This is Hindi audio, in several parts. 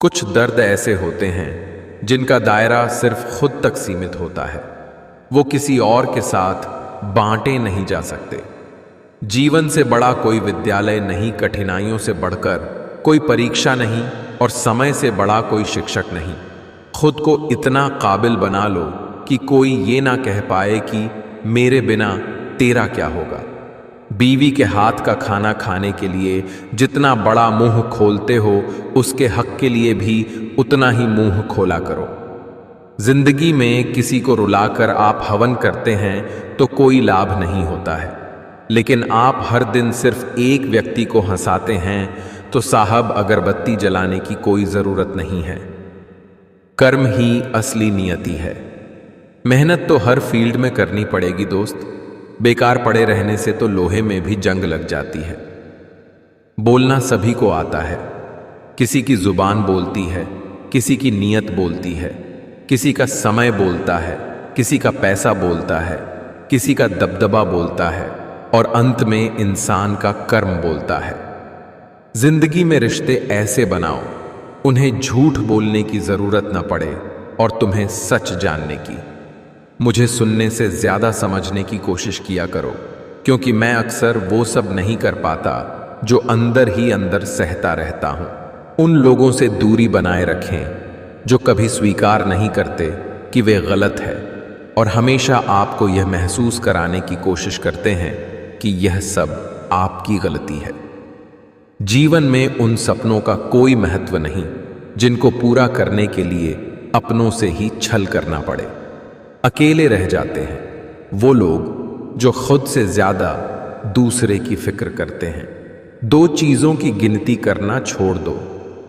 कुछ दर्द ऐसे होते हैं जिनका दायरा सिर्फ खुद तक सीमित होता है। वो किसी और के साथ बांटे नहीं जा सकते। जीवन से बड़ा कोई विद्यालय नहीं, कठिनाइयों से बढ़कर कोई परीक्षा नहीं और समय से बड़ा कोई शिक्षक नहीं। खुद को इतना काबिल बना लो कि कोई ये ना कह पाए कि मेरे बिना तेरा क्या होगा। बीवी के हाथ का खाना खाने के लिए जितना बड़ा मुंह खोलते हो, उसके हक के लिए भी उतना ही मुंह खोला करो। जिंदगी में किसी को रुलाकर आप हवन करते हैं तो कोई लाभ नहीं होता है, लेकिन आप हर दिन सिर्फ एक व्यक्ति को हंसाते हैं तो साहब अगरबत्ती जलाने की कोई जरूरत नहीं है। कर्म ही असली नियति है। मेहनत तो हर फील्ड में करनी पड़ेगी दोस्त। बेकार पड़े रहने से तो लोहे में भी जंग लग जाती है। बोलना सभी को आता है। किसी की जुबान बोलती है, किसी की नीयत बोलती है, किसी का समय बोलता है, किसी का पैसा बोलता है, किसी का दबदबा बोलता है और अंत में इंसान का कर्म बोलता है। जिंदगी में रिश्ते ऐसे बनाओ उन्हें झूठ बोलने की जरूरत न पड़े और तुम्हें सच जानने की। मुझे सुनने से ज्यादा समझने की कोशिश किया करो, क्योंकि मैं अक्सर वो सब नहीं कर पाता जो अंदर ही अंदर सहता रहता हूं। उन लोगों से दूरी बनाए रखें जो कभी स्वीकार नहीं करते कि वे गलत है और हमेशा आपको यह महसूस कराने की कोशिश करते हैं कि यह सब आपकी गलती है। जीवन में उन सपनों का कोई महत्व नहीं जिनको पूरा करने के लिए अपनों से ही छल करना पड़े। अकेले रह जाते हैं वो लोग जो खुद से ज्यादा दूसरे की फिक्र करते हैं। दो चीजों की गिनती करना छोड़ दो,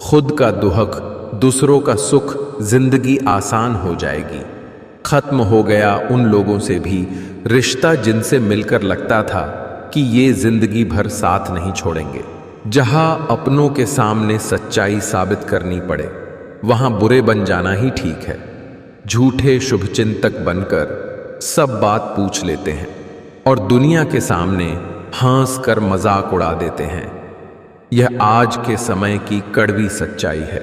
खुद का दुहक, दूसरों का सुख, जिंदगी आसान हो जाएगी। खत्म हो गया उन लोगों से भी रिश्ता जिनसे मिलकर लगता था कि ये जिंदगी भर साथ नहीं छोड़ेंगे। जहां अपनों के सामने सच्चाई साबित करनी पड़े वहां बुरे बन जाना ही ठीक है। झूठे शुभचिंतक बनकर सब बात पूछ लेते हैं और दुनिया के सामने हंस कर मजाक उड़ा देते हैं। यह आज के समय की कड़वी सच्चाई है।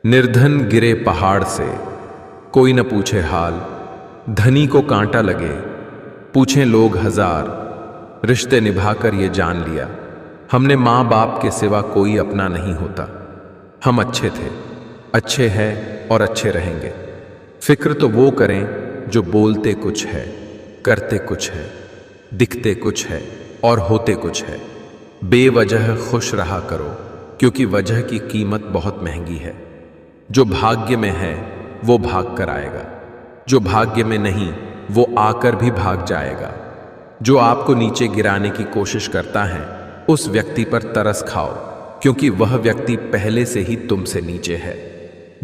निर्धन गिरे पहाड़ से, कोई न पूछे हाल। धनी को कांटा लगे, पूछें लोग हजार। रिश्ते निभाकर ये जान लिया, हमने माँ बाप के सिवा कोई अपना नहीं होता। हम अच्छे थे, अच्छे हैं और अच्छे रहेंगे। फिक्र तो वो करें जो बोलते कुछ है, करते कुछ है, दिखते कुछ है और होते कुछ है। बेवजह खुश रहा करो, क्योंकि वजह की कीमत बहुत महंगी है। जो भाग्य में है वो भाग कर आएगा, जो भाग्य में नहीं वो आकर भी भाग जाएगा। जो आपको नीचे गिराने की कोशिश करता है उस व्यक्ति पर तरस खाओ, क्योंकि वह व्यक्ति पहले से ही तुमसे नीचे है।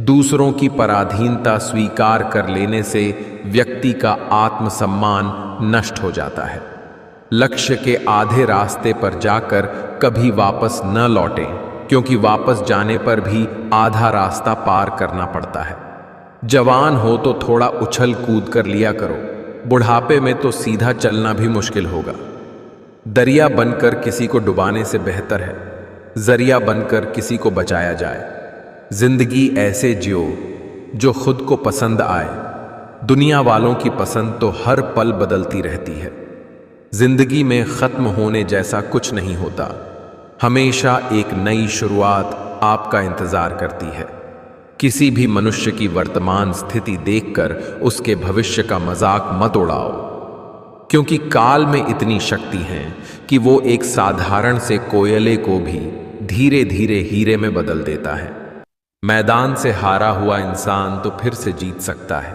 दूसरों की पराधीनता स्वीकार कर लेने से व्यक्ति का आत्मसम्मान नष्ट हो जाता है। लक्ष्य के आधे रास्ते पर जाकर कभी वापस न लौटें, क्योंकि वापस जाने पर भी आधा रास्ता पार करना पड़ता है। जवान हो तो थोड़ा उछल कूद कर लिया करो, बुढ़ापे में तो सीधा चलना भी मुश्किल होगा। दरिया बनकर किसी को डुबाने से बेहतर है जरिया बनकर किसी को बचाया जाए। जिंदगी ऐसे जियो जो खुद को पसंद आए। दुनिया वालों की पसंद तो हर पल बदलती रहती है। जिंदगी में खत्म होने जैसा कुछ नहीं होता, हमेशा एक नई शुरुआत आपका इंतजार करती है। किसी भी मनुष्य की वर्तमान स्थिति देखकर उसके भविष्य का मजाक मत उड़ाओ, क्योंकि काल में इतनी शक्ति है कि वो एक साधारण से कोयले को भी धीरे धीरे हीरे में बदल देता है। मैदान से हारा हुआ इंसान तो फिर से जीत सकता है,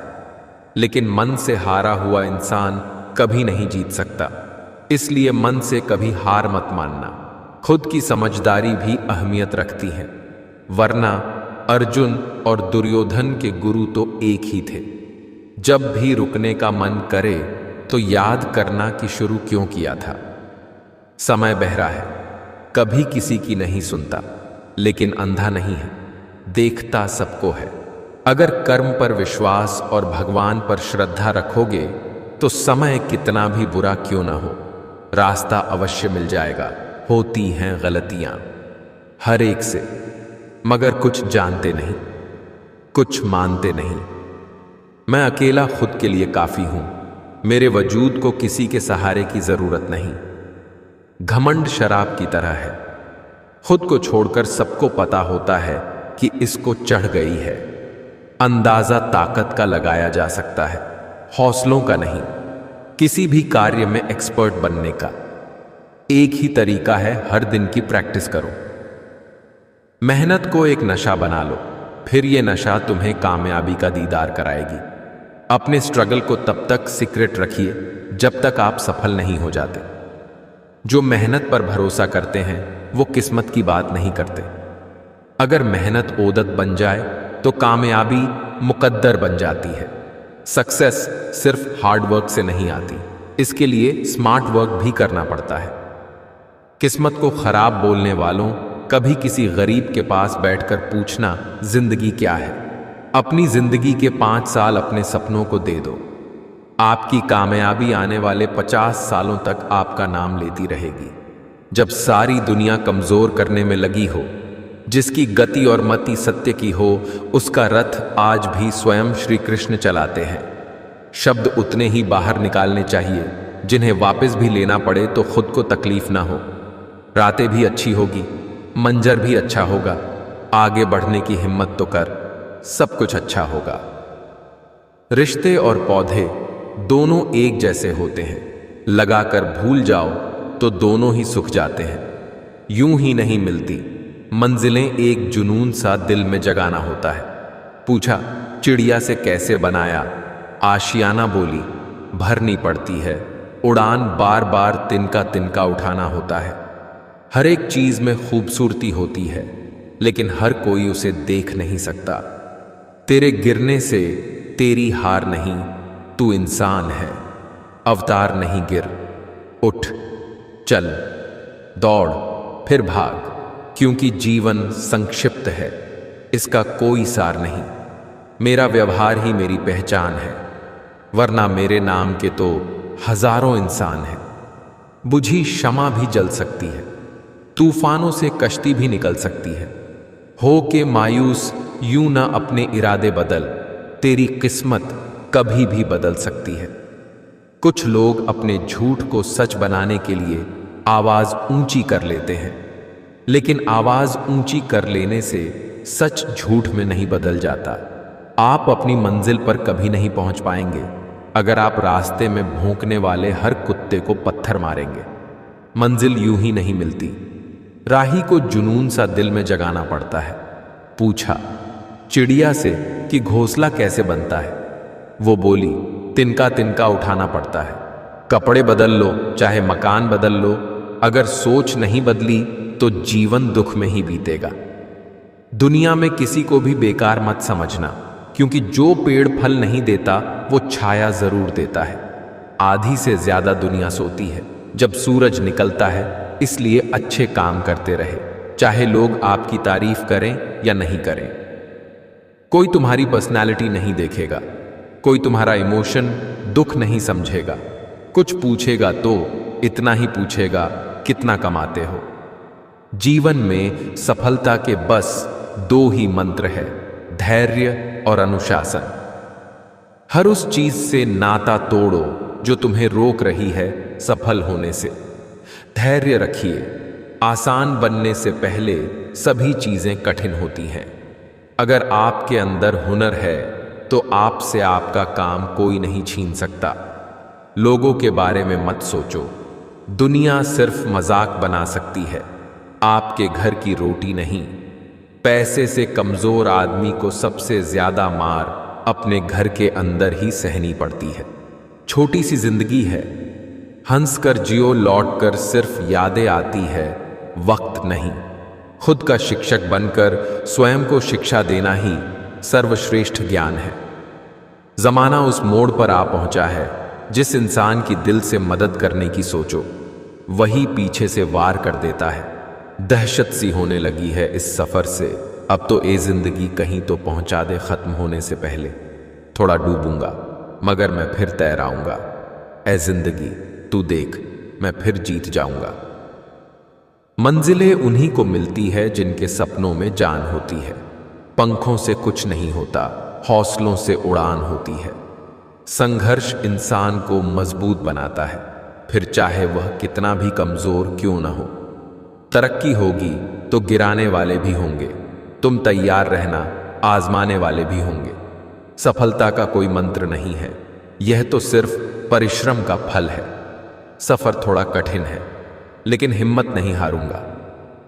लेकिन मन से हारा हुआ इंसान कभी नहीं जीत सकता। इसलिए मन से कभी हार मत मानना। खुद की समझदारी भी अहमियत रखती है, वरना अर्जुन और दुर्योधन के गुरु तो एक ही थे। जब भी रुकने का मन करे तो याद करना कि शुरू क्यों किया था। समय बहरा है, कभी किसी की नहीं सुनता, लेकिन अंधा नहीं है, देखता सबको है। अगर कर्म पर विश्वास और भगवान पर श्रद्धा रखोगे तो समय कितना भी बुरा क्यों ना हो, रास्ता अवश्य मिल जाएगा। होती हैं गलतियां हर एक से, मगर कुछ जानते नहीं, कुछ मानते नहीं। मैं अकेला खुद के लिए काफी हूं, मेरे वजूद को किसी के सहारे की जरूरत नहीं। घमंड शराब की तरह है, खुद को छोड़कर सबको पता होता है कि इसको चढ़ गई है। अंदाजा ताकत का लगाया जा सकता है, हौसलों का नहीं। किसी भी कार्य में एक्सपर्ट बनने का एक ही तरीका है, हर दिन की प्रैक्टिस करो। मेहनत को एक नशा बना लो, फिर यह नशा तुम्हें कामयाबी का दीदार कराएगी। अपने स्ट्रगल को तब तक सीक्रेट रखिए जब तक आप सफल नहीं हो जाते। जो मेहनत पर भरोसा करते हैं वो किस्मत की बात नहीं करते। अगर मेहनत ओदत बन जाए तो कामयाबी मुकद्दर बन जाती है। सक्सेस सिर्फ हार्ड वर्क से नहीं आती, इसके लिए स्मार्ट वर्क भी करना पड़ता है। किस्मत को खराब बोलने वालों, कभी किसी गरीब के पास बैठकर पूछना जिंदगी क्या है। अपनी जिंदगी के 5 साल अपने सपनों को दे दो, आपकी कामयाबी आने वाले 50 सालों तक आपका नाम लेती रहेगी। जब सारी दुनिया कमजोर करने में लगी हो, जिसकी गति और मति सत्य की हो, उसका रथ आज भी स्वयं श्री कृष्ण चलाते हैं। शब्द उतने ही बाहर निकालने चाहिए जिन्हें वापस भी लेना पड़े तो खुद को तकलीफ ना हो। रातें भी अच्छी होगी, मंजर भी अच्छा होगा। आगे बढ़ने की हिम्मत तो कर, सब कुछ अच्छा होगा। रिश्ते और पौधे दोनों एक जैसे होते हैं, लगाकर भूल जाओ तो दोनों ही सूख जाते हैं। यूं ही नहीं मिलती मंजिलें, एक जुनून सा दिल में जगाना होता है। पूछा चिड़िया से कैसे बनाया, आशियाना बोली भरनी पड़ती है। उड़ान बार बार तिनका तिनका उठाना होता है। हर एक चीज में खूबसूरती होती है, लेकिन हर कोई उसे देख नहीं सकता। तेरे गिरने से तेरी हार नहीं, तू इंसान है, अवतार नहीं गिर। उठ, चल, दौड़, फिर भाग, क्योंकि जीवन संक्षिप्त है, इसका कोई सार नहीं। मेरा व्यवहार ही मेरी पहचान है, वरना मेरे नाम के तो हजारों इंसान हैं। बुझी शमा भी जल सकती है, तूफानों से कश्ती भी निकल सकती है। हो के मायूस यूं ना अपने इरादे बदल, तेरी किस्मत कभी भी बदल सकती है। कुछ लोग अपने झूठ को सच बनाने के लिए आवाज ऊंची कर लेते हैं, लेकिन आवाज ऊंची कर लेने से सच झूठ में नहीं बदल जाता। आप अपनी मंजिल पर कभी नहीं पहुंच पाएंगे अगर आप रास्ते में भौंकने वाले हर कुत्ते को पत्थर मारेंगे। मंजिल यूं ही नहीं मिलती, राही को जुनून सा दिल में जगाना पड़ता है। पूछा चिड़िया से कि घोंसला कैसे बनता है, वो बोली तिनका तिनका उठाना पड़ता है। कपड़े बदल लो, चाहे मकान बदल लो, अगर सोच नहीं बदली तो जीवन दुख में ही बीतेगा। दुनिया में किसी को भी बेकार मत समझना, क्योंकि जो पेड़ फल नहीं देता वो छाया जरूर देता है। आधी से ज्यादा दुनिया सोती है जब सूरज निकलता है, इसलिए अच्छे काम करते रहे, चाहे लोग आपकी तारीफ करें या नहीं करें। कोई तुम्हारी पर्सनैलिटी नहीं देखेगा, कोई तुम्हारा इमोशन दुख नहीं समझेगा। कुछ पूछेगा तो इतना ही पूछेगा कितना कमाते हो। जीवन में सफलता के बस 2 ही मंत्र है, धैर्य और अनुशासन। हर उस चीज से नाता तोड़ो जो तुम्हें रोक रही है सफल होने से। धैर्य रखिए, आसान बनने से पहले सभी चीजें कठिन होती हैं। अगर आपके अंदर हुनर है तो आपसे आपका काम कोई नहीं छीन सकता। लोगों के बारे में मत सोचो, दुनिया सिर्फ मजाक बना सकती है, आपके घर की रोटी नहीं। पैसे से कमजोर आदमी को सबसे ज्यादा मार अपने घर के अंदर ही सहनी पड़ती है। छोटी सी जिंदगी है, हंस कर जियो, लौट कर सिर्फ यादें आती है, वक्त नहीं। खुद का शिक्षक बनकर स्वयं को शिक्षा देना ही सर्वश्रेष्ठ ज्ञान है। जमाना उस मोड़ पर आ पहुंचा है, जिस इंसान की दिल से मदद करने की सोचो वही पीछे से वार कर देता है। दहशत सी होने लगी है इस सफर से, अब तो ए जिंदगी कहीं तो पहुंचा दे खत्म होने से पहले। थोड़ा डूबूंगा मगर मैं फिर तैर आऊंगा, ए जिंदगी तू देख मैं फिर जीत जाऊंगा। मंजिलें उन्हीं को मिलती है जिनके सपनों में जान होती है। पंखों से कुछ नहीं होता, हौसलों से उड़ान होती है। संघर्ष इंसान को मजबूत बनाता है, फिर चाहे वह कितना भी कमजोर क्यों ना हो। तरक्की होगी तो गिराने वाले भी होंगे, तुम तैयार रहना, आजमाने वाले भी होंगे। सफलता का कोई मंत्र नहीं है, यह तो सिर्फ परिश्रम का फल है। सफर थोड़ा कठिन है, लेकिन हिम्मत नहीं हारूंगा।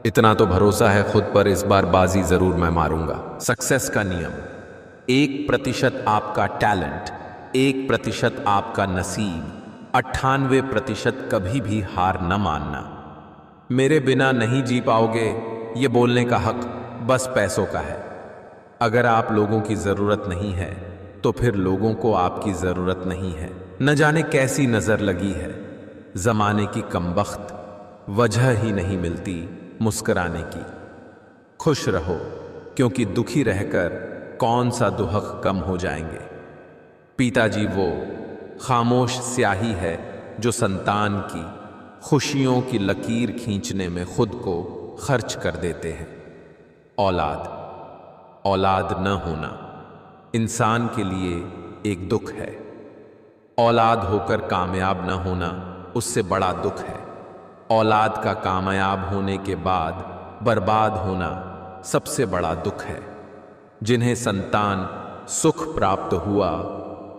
इतना तो भरोसा है खुद पर, इस बार बाजी जरूर मैं मारूंगा। सक्सेस का नियम: 1% आपका टैलेंट, 1% आपका नसीब, 98% कभी भी हार न मानना। मेरे बिना नहीं जी पाओगे, ये बोलने का हक बस पैसों का है। अगर आप लोगों की जरूरत नहीं है तो फिर लोगों को आपकी जरूरत नहीं है। न जाने कैसी नजर लगी है जमाने की कमबख्त, वजह ही नहीं मिलती मुस्कुराने की। खुश रहो, क्योंकि दुखी रहकर कौन सा दुहक कम हो जाएंगे। पिताजी वो खामोश स्याही है जो संतान की खुशियों की लकीर खींचने में खुद को खर्च कर देते हैं। औलाद न होना इंसान के लिए एक दुख है। औलाद होकर कामयाब न होना उससे बड़ा दुख है। औलाद का कामयाब होने के बाद बर्बाद होना सबसे बड़ा दुख है। जिन्हें संतान सुख प्राप्त हुआ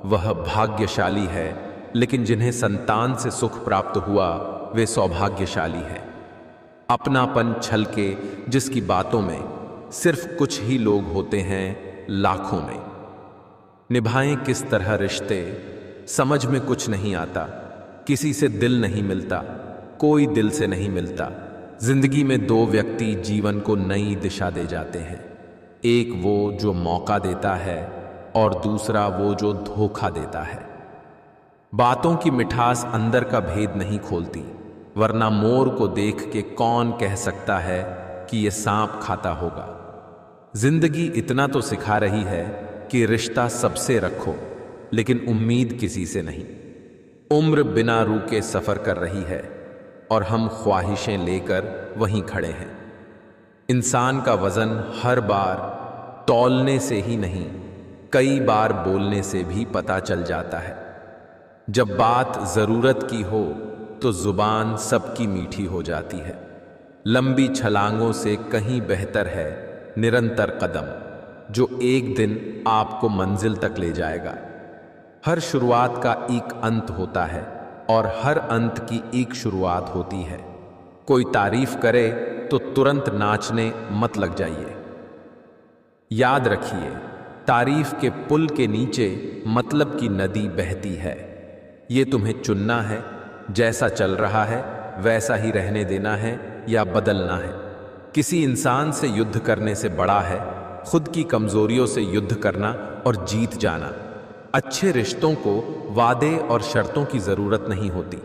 वह भाग्यशाली है, लेकिन जिन्हें संतान से सुख प्राप्त हुआ वे सौभाग्यशाली है। अपनापन छलके जिसकी बातों में सिर्फ कुछ ही लोग होते हैं लाखों में। निभाएं किस तरह रिश्ते समझ में कुछ नहीं आता। किसी से दिल नहीं मिलता, कोई दिल से नहीं मिलता। जिंदगी में दो व्यक्ति जीवन को नई दिशा दे जाते हैं, एक वो जो मौका देता है और दूसरा वो जो धोखा देता है। बातों की मिठास अंदर का भेद नहीं खोलती, वरना मोर को देख के कौन कह सकता है कि ये सांप खाता होगा। जिंदगी इतना तो सिखा रही है कि रिश्ता सबसे रखो, लेकिन उम्मीद किसी से नहीं। उम्र बिना रुके सफर कर रही है और हम ख्वाहिशें लेकर वहीं खड़े हैं। इंसान का वजन हर बार तौलने से ही नहीं, कई बार बोलने से भी पता चल जाता है। जब बात जरूरत की हो तो जुबान सबकी मीठी हो जाती है। लंबी छलांगों से कहीं बेहतर है निरंतर कदम, जो एक दिन आपको मंजिल तक ले जाएगा। हर शुरुआत का एक अंत होता है और हर अंत की एक शुरुआत होती है। कोई तारीफ करे तो तुरंत नाचने मत लग जाइए। याद रखिए, तारीफ के पुल के नीचे मतलब की नदी बहती है। ये तुम्हें चुनना है, जैसा चल रहा है वैसा ही रहने देना है या बदलना है। किसी इंसान से युद्ध करने से बड़ा है खुद की कमजोरियों से युद्ध करना और जीत जाना। अच्छे रिश्तों को वादे और शर्तों की जरूरत नहीं होती,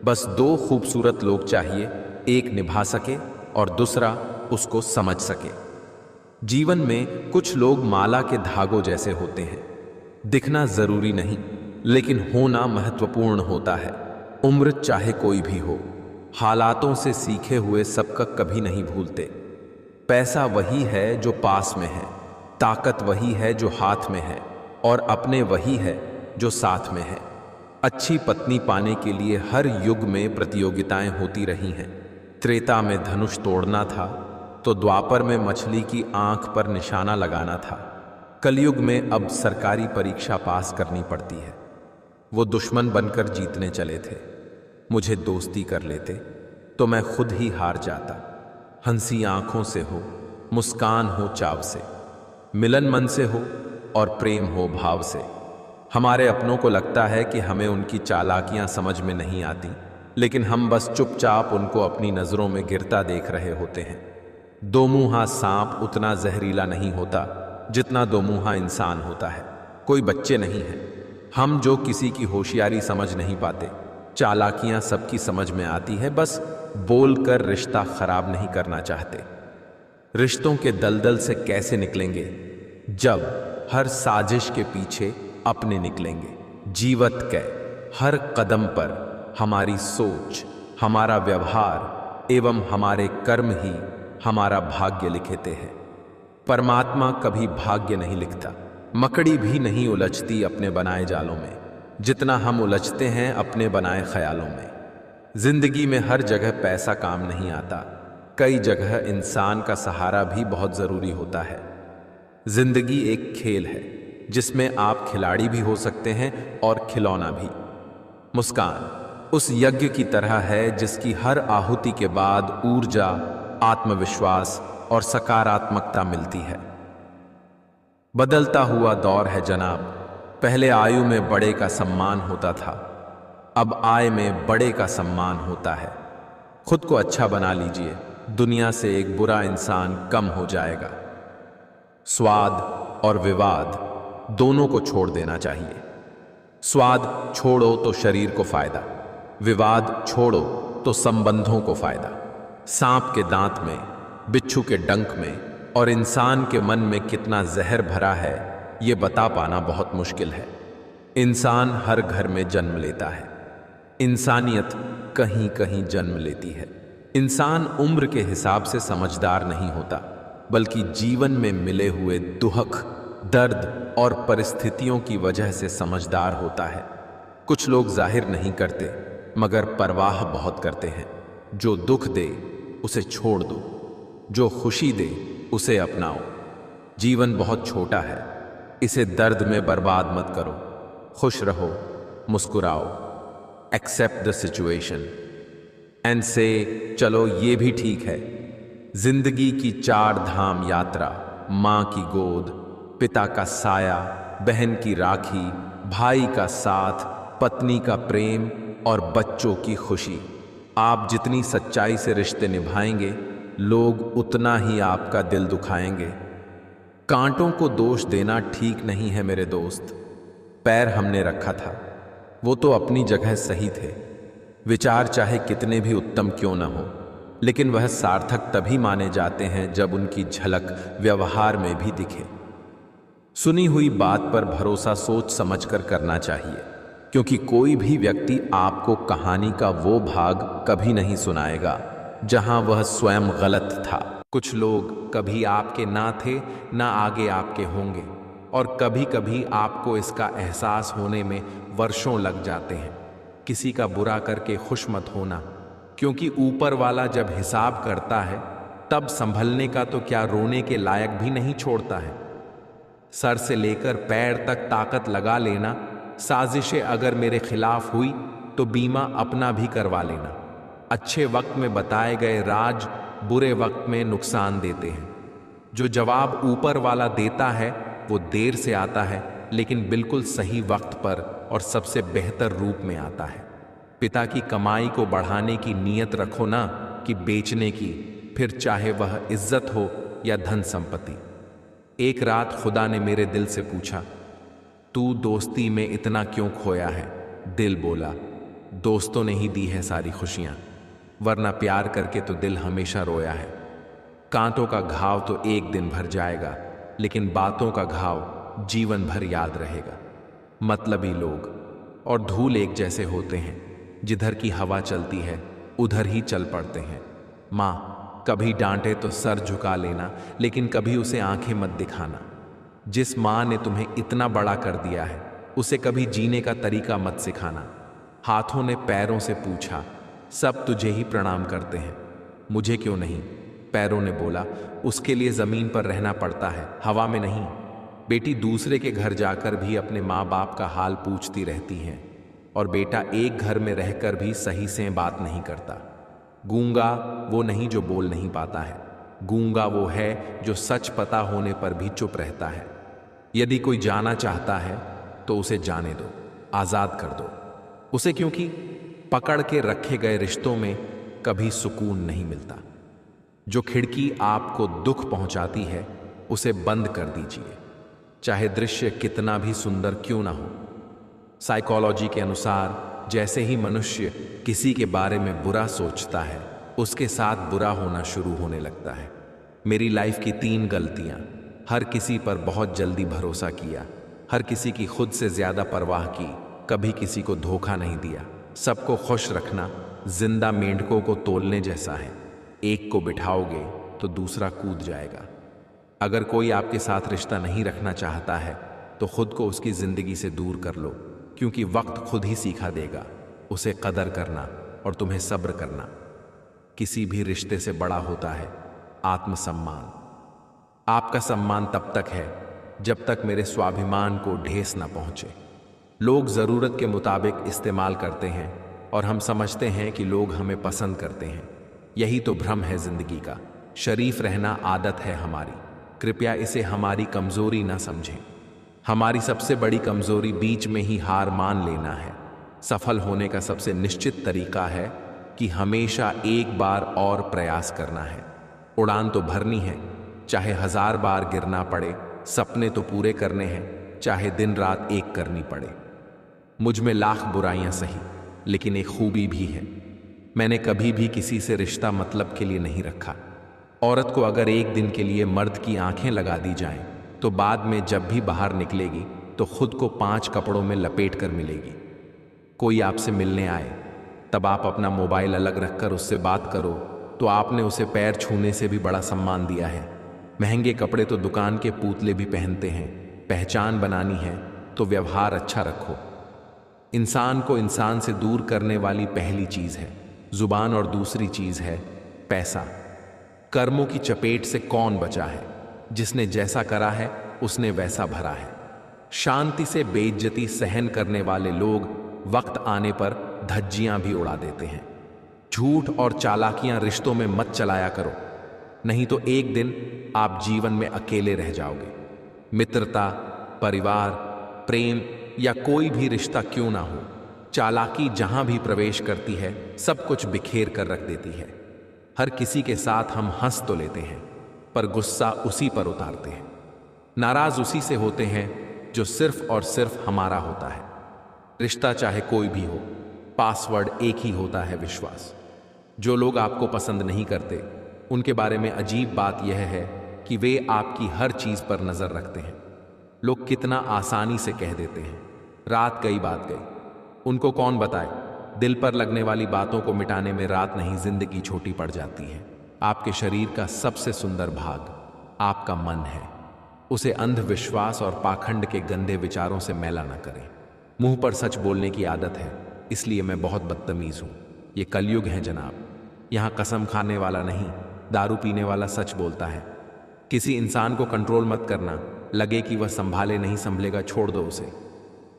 बस दो खूबसूरत लोग चाहिए, एक निभा सके और दूसरा उसको समझ सके। जीवन में कुछ लोग माला के धागों जैसे होते हैं। दिखना जरूरी नहीं, लेकिन होना महत्वपूर्ण होता है। उम्र चाहे कोई भी हो, हालातों से सीखे हुए सबका कभी नहीं भूलते। पैसा वही है जो पास में है, ताकत वही है जो हाथ में है, और अपने वही है जो साथ में है। अच्छी पत्नी पाने के लिए हर युग में प्रतियोगिताएं होती रही हैं। त्रेता में धनुष तोड़ना था तो द्वापर में मछली की आंख पर निशाना लगाना था। कलयुग में अब सरकारी परीक्षा पास करनी पड़ती है। वो दुश्मन बनकर जीतने चले थे, मुझे दोस्ती कर लेते तो मैं खुद ही हार जाता। हंसी आंखों से हो, मुस्कान हो चाव से, मिलन मन से हो और प्रेम हो भाव से। हमारे अपनों को लगता है कि हमें उनकी चालाकियां समझ में नहीं आती, लेकिन हम बस चुपचाप उनको अपनी नजरों में गिरता देख रहे होते हैं। दो मुंहा सांप उतना जहरीला नहीं होता जितना दो मुंहा इंसान होता है। कोई बच्चे नहीं हैं हम जो किसी की होशियारी समझ नहीं पाते। चालाकियां सबकी समझ में आती है, बस बोलकर रिश्ता खराब नहीं करना चाहते। रिश्तों के दलदल से कैसे निकलेंगे? जब हर साजिश के पीछे अपने निकलेंगे। जीवत के हर कदम पर हमारी सोच, हमारा व्यवहार एवं हमारे कर्म ही हमारा भाग्य लिखते हैं। परमात्मा कभी भाग्य नहीं लिखता। मकड़ी भी नहीं उलझती अपने बनाए जालों में, जितना हम उलझते हैं अपने बनाए ख्यालों में। जिंदगी में हर जगह पैसा काम नहीं आता, कई जगह इंसान का सहारा भी बहुत जरूरी होता है। जिंदगी एक खेल है जिसमें आप खिलाड़ी भी हो सकते हैं और खिलौना भी। मुस्कान उस यज्ञ की तरह है जिसकी हर आहुति के बाद ऊर्जा, आत्मविश्वास और सकारात्मकता मिलती है। बदलता हुआ दौर है जनाब, पहले आयु में बड़े का सम्मान होता था, अब आय में बड़े का सम्मान होता है। खुद को अच्छा बना लीजिए, दुनिया से एक बुरा इंसान कम हो जाएगा। स्वाद और विवाद दोनों को छोड़ देना चाहिए। स्वाद छोड़ो तो शरीर को फायदा, विवाद छोड़ो तो संबंधों को फायदा। सांप के दांत में, बिच्छू के डंक में और इंसान के मन में कितना जहर भरा है, ये बता पाना बहुत मुश्किल है। इंसान हर घर में जन्म लेता है, इंसानियत कहीं कहीं जन्म लेती है। इंसान उम्र के हिसाब से समझदार नहीं होता, बल्कि जीवन में मिले हुए दुख, दर्द और परिस्थितियों की वजह से समझदार होता है। कुछ लोग जाहिर नहीं करते मगर परवाह बहुत करते हैं। जो दुख दे उसे छोड़ दो, जो खुशी दे उसे अपनाओ। जीवन बहुत छोटा है, इसे दर्द में बर्बाद मत करो। खुश रहो, मुस्कुराओ, एक्सेप्ट द सिचुएशन एंड से चलो ये भी ठीक है। जिंदगी की 4 धाम यात्रा, माँ की गोद, पिता का साया, बहन की राखी, भाई का साथ, पत्नी का प्रेम और बच्चों की खुशी। आप जितनी सच्चाई से रिश्ते निभाएंगे, लोग उतना ही आपका दिल दुखाएंगे। कांटों को दोष देना ठीक नहीं है मेरे दोस्त। पैर हमने रखा था, वो तो अपनी जगह सही थे। विचार चाहे कितने भी उत्तम क्यों न हो, लेकिन वह सार्थक तभी माने जाते हैं जब उनकी झलक व्यवहार में भी दिखे। सुनी हुई बात पर भरोसा सोच समझकर करना चाहिए, क्योंकि कोई भी व्यक्ति आपको कहानी का वो भाग कभी नहीं सुनाएगा जहां वह स्वयं गलत था। कुछ लोग कभी आपके ना थे ना आगे आपके होंगे, और कभी कभी आपको इसका एहसास होने में वर्षों लग जाते हैं। किसी का बुरा करके खुश मत होना, क्योंकि ऊपर वाला जब हिसाब करता है तब संभलने का तो क्या रोने के लायक भी नहीं छोड़ता है। सर से लेकर पैर तक ताकत लगा लेना। साजिशें अगर मेरे खिलाफ हुई तो बीमा अपना भी करवा लेना। अच्छे वक्त में बताए गए राज बुरे वक्त में नुकसान देते हैं। जो जवाब ऊपर वाला देता है वो देर से आता है, लेकिन बिल्कुल सही वक्त पर और सबसे बेहतर रूप में आता है। पिता की कमाई को बढ़ाने की नीयत रखो ना कि बेचने की, फिर चाहे वह इज्जत हो या धन संपत्ति। एक रात खुदा ने मेरे दिल से पूछा, तू दोस्ती में इतना क्यों खोया है? दिल बोला, दोस्तों ने ही दी है सारी खुशियां, वरना प्यार करके तो दिल हमेशा रोया है। कांटों का घाव तो एक दिन भर जाएगा, लेकिन बातों का घाव जीवन भर याद रहेगा। मतलबी लोग और धूल एक जैसे होते हैं, जिधर की हवा चलती है उधर ही चल पड़ते हैं। माँ कभी डांटे तो सर झुका लेना, लेकिन कभी उसे आंखें मत दिखाना। जिस माँ ने तुम्हें इतना बड़ा कर दिया है, उसे कभी जीने का तरीका मत सिखाना। हाथों ने पैरों से पूछा, सब तुझे ही प्रणाम करते हैं, मुझे क्यों नहीं? पैरों ने बोला, उसके लिए जमीन पर रहना पड़ता है, हवा में नहीं। बेटी दूसरे के घर जाकर भी अपने माँ बाप का हाल पूछती रहती हैं, और बेटा एक घर में रहकर भी सही से बात नहीं करता। गूंगा वो नहीं जो बोल नहीं पाता है, गूंगा वो है जो सच पता होने पर भी चुप रहता है। यदि कोई जाना चाहता है तो उसे जाने दो, आजाद कर दो उसे, क्योंकि पकड़ के रखे गए रिश्तों में कभी सुकून नहीं मिलता। जो खिड़की आपको दुख पहुंचाती है उसे बंद कर दीजिए, चाहे दृश्य कितना भी सुंदर क्यों ना हो। साइकोलॉजी के अनुसार जैसे ही मनुष्य किसी के बारे में बुरा सोचता है, उसके साथ बुरा होना शुरू होने लगता है। मेरी लाइफ की 3 गलतियां: हर किसी पर बहुत जल्दी भरोसा किया, हर किसी की खुद से ज्यादा परवाह की, कभी किसी को धोखा नहीं दिया। सबको खुश रखना जिंदा मेंढकों को तोलने जैसा है। एक को बिठाओगे तो दूसरा कूद जाएगा। अगर कोई आपके साथ रिश्ता नहीं रखना चाहता है तो खुद को उसकी जिंदगी से दूर कर लो, क्योंकि वक्त खुद ही सिखा देगा उसे कदर करना और तुम्हें सब्र करना। किसी भी रिश्ते से बड़ा होता है आत्मसम्मान। आपका सम्मान तब तक है जब तक मेरे स्वाभिमान को ठेस न पहुंचे। लोग जरूरत के मुताबिक इस्तेमाल करते हैं और हम समझते हैं कि लोग हमें पसंद करते हैं। यही तो भ्रम है जिंदगी का। शरीफ रहना आदत है हमारी, कृपया इसे हमारी कमजोरी ना समझें। हमारी सबसे बड़ी कमजोरी बीच में ही हार मान लेना है। सफल होने का सबसे निश्चित तरीका है कि हमेशा एक बार और प्रयास करना है। उड़ान तो भरनी है, चाहे 1000 बार गिरना पड़े। सपने तो पूरे करने हैं, चाहे दिन रात एक करनी पड़े। मुझ में लाख बुराइयां सही, लेकिन एक खूबी भी है। मैंने कभी भी किसी से रिश्ता मतलब के लिए नहीं रखा। औरत को अगर एक दिन के लिए मर्द की आंखें लगा दी जाएं, तो बाद में जब भी बाहर निकलेगी तो खुद को 5 कपड़ों में लपेट कर मिलेगी। कोई आपसे मिलने आए, तब आप अपना मोबाइल अलग रखकर उससे बात करो तो आपने उसे पैर छूने से भी बड़ा सम्मान दिया है। महंगे कपड़े तो दुकान के पुतले भी पहनते हैं। पहचान बनानी है तो व्यवहार अच्छा रखो। इंसान को इंसान से दूर करने वाली पहली चीज है जुबान और दूसरी चीज है पैसा। कर्मों की चपेट से कौन बचा है? जिसने जैसा करा है उसने वैसा भरा है। शांति से बेइज्जती सहन करने वाले लोग वक्त आने पर धज्जियां भी उड़ा देते हैं। झूठ और चालाकियां रिश्तों में मत चलाया करो, नहीं तो एक दिन आप जीवन में अकेले रह जाओगे। मित्रता, परिवार, प्रेम या कोई भी रिश्ता क्यों ना हो, चालाकी जहां भी प्रवेश करती है सब कुछ बिखेर कर रख देती है। हर किसी के साथ हम हंस तो लेते हैं, पर गुस्सा उसी पर उतारते हैं। नाराज उसी से होते हैं जो सिर्फ और सिर्फ हमारा होता है। रिश्ता चाहे कोई भी हो, पासवर्ड एक ही होता है, विश्वास। जो लोग आपको पसंद नहीं करते उनके बारे में अजीब बात यह है कि वे आपकी हर चीज पर नजर रखते हैं। लोग कितना आसानी से कह देते हैं रात गई बात गई। उनको कौन बताए, दिल पर लगने वाली बातों को मिटाने में रात नहीं जिंदगी छोटी पड़ जाती है। आपके शरीर का सबसे सुंदर भाग आपका मन है। उसे अंधविश्वास और पाखंड के गंदे विचारों से मैला न करें। मुंह पर सच बोलने की आदत है, इसलिए मैं बहुत बदतमीज हूं। ये कलयुग है जनाब। यहां कसम खाने वाला नहीं, दारू पीने वाला सच बोलता है। किसी इंसान को कंट्रोल मत करना, लगे कि वह संभाले नहीं संभलेगा, छोड़ दो उसे।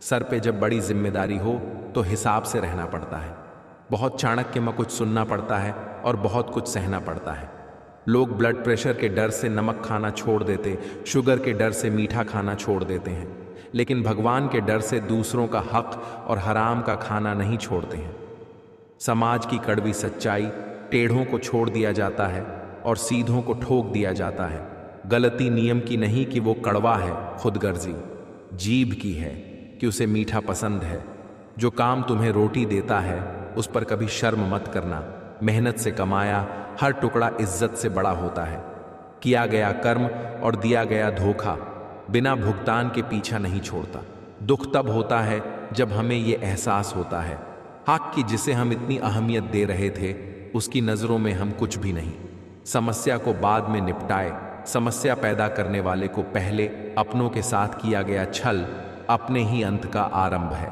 सर पे जब बड़ी जिम्मेदारी हो तो हिसाब से रहना पड़ता है। बहुत चाणक्य में कुछ सुनना पड़ता है और बहुत कुछ सहना पड़ता है। लोग ब्लड प्रेशर के डर से नमक खाना छोड़ देते, शुगर के डर से मीठा खाना छोड़ देते हैं, लेकिन भगवान के डर से दूसरों का हक और हराम का खाना नहीं छोड़ते हैं। समाज की कड़वी सच्चाई, टेढ़ों को छोड़ दिया जाता है और सीधों को ठोक दिया जाता है। गलती नियम की नहीं कि वो कड़वा है, खुदगर्जी जीभ की है कि उसे मीठा पसंद है। जो काम तुम्हें रोटी देता है उस पर कभी शर्म मत करना। मेहनत से कमाया हर टुकड़ा इज्जत से बड़ा होता है। किया गया कर्म और दिया गया धोखा बिना भुगतान के पीछा नहीं छोड़ता। दुख तब होता है जब हमें ये एहसास होता है हक की जिसे हम इतनी अहमियत दे रहे थे उसकी नजरों में हम कुछ भी नहीं। समस्या को बाद में निपटाए, समस्या पैदा करने वाले को पहले अपनों के साथ किया गया छल अपने ही अंत का आरंभ है।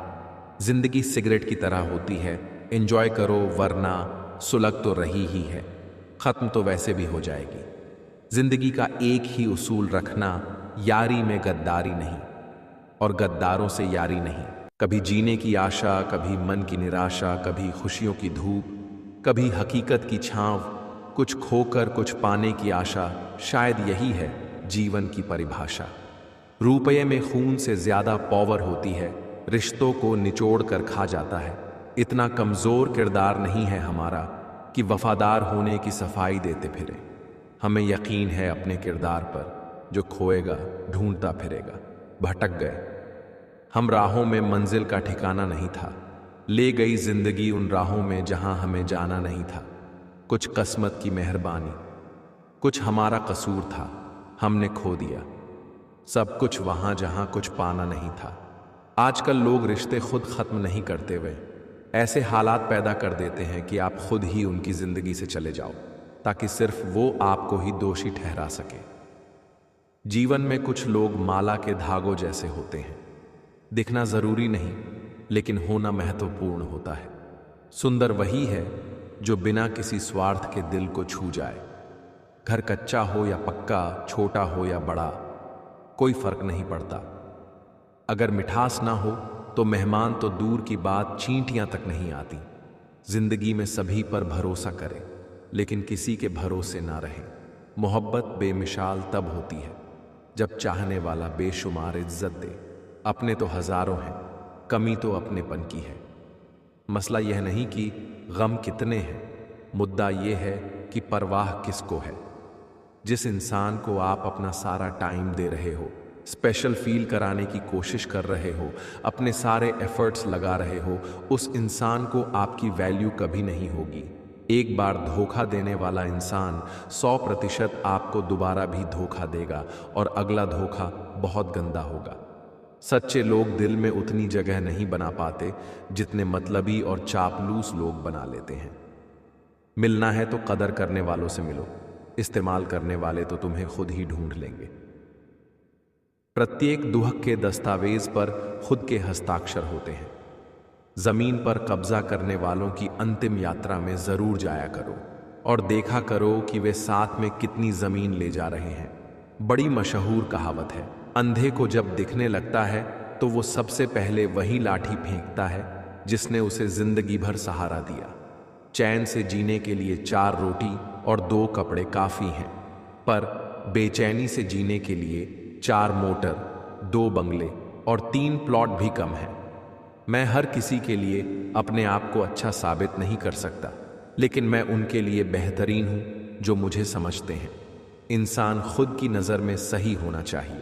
जिंदगी सिगरेट की तरह होती है, एंजॉय करो वरना सुलग तो रही ही है, खत्म तो वैसे भी हो जाएगी। जिंदगी का एक ही उसूल रखना, यारी में गद्दारी नहीं और गद्दारों से यारी नहीं। कभी जीने की आशा, कभी मन की निराशा, कभी खुशियों की धूप, कभी हकीकत की छांव, कुछ खोकर कुछ पाने की आशा। शायद यही है जीवन की परिभाषा। रुपये में खून से ज्यादा पावर होती है, रिश्तों को निचोड़ कर खा जाता है। इतना कमजोर किरदार नहीं है हमारा कि वफादार होने की सफाई देते फिरे। हमें यकीन है अपने किरदार पर, जो खोएगा ढूंढता फिरेगा। भटक गए हम राहों में, मंजिल का ठिकाना नहीं था। ले गई जिंदगी उन राहों में जहां हमें जाना नहीं था। कुछ किस्मत की मेहरबानी, कुछ हमारा कसूर था, हमने खो दिया सब कुछ वहां जहां कुछ पाना नहीं था। आजकल लोग रिश्ते खुद खत्म नहीं करते, वे ऐसे हालात पैदा कर देते हैं कि आप खुद ही उनकी जिंदगी से चले जाओ। ताकि सिर्फ वो आपको ही दोषी ठहरा सके। जीवन में कुछ लोग माला के धागों जैसे होते हैं। दिखना जरूरी नहीं, लेकिन होना महत्वपूर्ण होता है। सुंदर वही है जो बिना किसी स्वार्थ के दिल को छू जाए। घर कच्चा हो या पक्का, छोटा हो या बड़ा, कोई फर्क नहीं पड़ता। अगर मिठास ना हो तो मेहमान तो दूर की बात, चींटियां तक नहीं आती। जिंदगी में सभी पर भरोसा करें, लेकिन किसी के भरोसे ना रहें। मोहब्बत बेमिसाल तब होती है जब चाहने वाला बेशुमार इज्जत दे। अपने तो हजारों हैं, कमी तो अपनेपन की है। मसला यह नहीं कि गम कितने हैं, मुद्दा यह है कि परवाह किसको है। जिस इंसान को आप अपना सारा टाइम दे रहे हो, स्पेशल फील कराने की कोशिश कर रहे हो, अपने सारे एफर्ट्स लगा रहे हो, उस इंसान को आपकी वैल्यू कभी नहीं होगी। एक बार धोखा देने वाला इंसान 100% आपको दोबारा भी धोखा देगा, और अगला धोखा बहुत गंदा होगा। सच्चे लोग दिल में उतनी जगह नहीं बना पाते जितने मतलबी और चापलूस लोग बना लेते हैं। मिलना है तो कदर करने वालों से मिलो, इस्तेमाल करने वाले तो तुम्हें खुद ही ढूंढ लेंगे। प्रत्येक दुहक के दस्तावेज पर खुद के हस्ताक्षर होते हैं। जमीन पर कब्जा करने वालों की अंतिम यात्रा में जरूर जाया करो और देखा करो कि वे साथ में कितनी जमीन ले जा रहे हैं। बड़ी मशहूर कहावत है, अंधे को जब दिखने लगता है तो वो सबसे पहले वही लाठी फेंकता है जिसने उसे जिंदगी भर सहारा दिया। चैन से जीने के लिए 4 रोटी और 2 कपड़े काफी हैं, पर बेचैनी से जीने के लिए 4 मोटर, 2 बंगले और 3 प्लॉट भी कम है। मैं हर किसी के लिए अपने आप को अच्छा साबित नहीं कर सकता, लेकिन मैं उनके लिए बेहतरीन हूं जो मुझे समझते हैं। इंसान खुद की नजर में सही होना चाहिए।